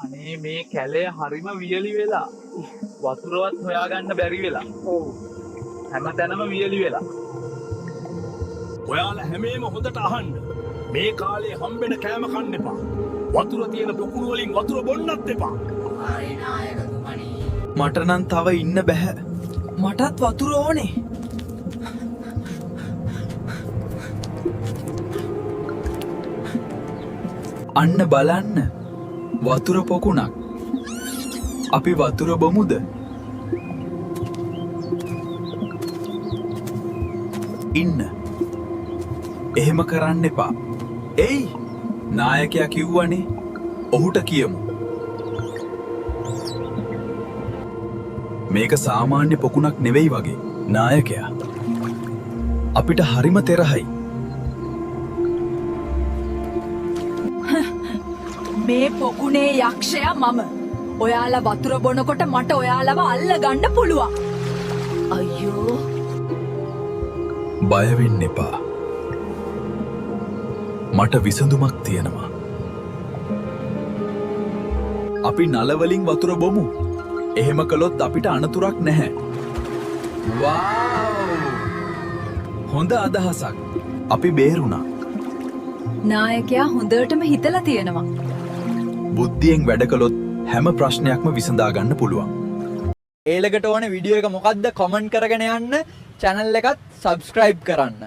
අනේ මේ කැලේ හරිම වියලි වෙලා. වතුරවත් හොයාගන්න බැරි වෙලා. ඔව්. හැමතැනම වියලි වෙලා. ඔයාලා හැමේම හොඳට අහන්න. මේ කාලේ හම්බෙන කෑම කන්න එපා. වතුර තියෙන පොකුරු වලින් වතුර බොන්නත් එපා. මට නම් තව ඉන්න බැහැ. මටත් වතුර ඕනේ. අන්න බලන්න. වතුර පොකුණක්. අපි වතුර බොමුද? ඉන්න. එහෙම කරන්න එපා. එයි. නායකයා කිව්වනේ. ඔහුට කියමු. මේක සාමාන්‍ය පොකුණක් නෙවෙයි වගේ. නායකයා. අපිට හරිම තෙරහයි. මේ පොකුණේ යක්ෂයා මම. ඔයාලා වතුර බොනකොට මට ඔයාලව අල්ල ගන්න පුළුවන්. අයියෝ. බය වෙන්න එපා. මට විසඳුමක් තියෙනවා. අපි නලවලින් වතුර බොමු. එහෙම කළොත් අපිට අනතුරක් නැහැ. වව්! හොඳ අදහසක්. අපි බේරුණා. නායකයා හොඳටම හිතලා තියෙනවා. බුද්ධියෙන් වැඩ කළොත් හැම ප්‍රශ්නයක්ම විසඳා ගන්න පුළුවන්. ඒලකට ඕන විඩියෝ එක මොකක්ද කමෙන්ට් කරගෙන යන්න. channel එකත් subscribe කරන්න.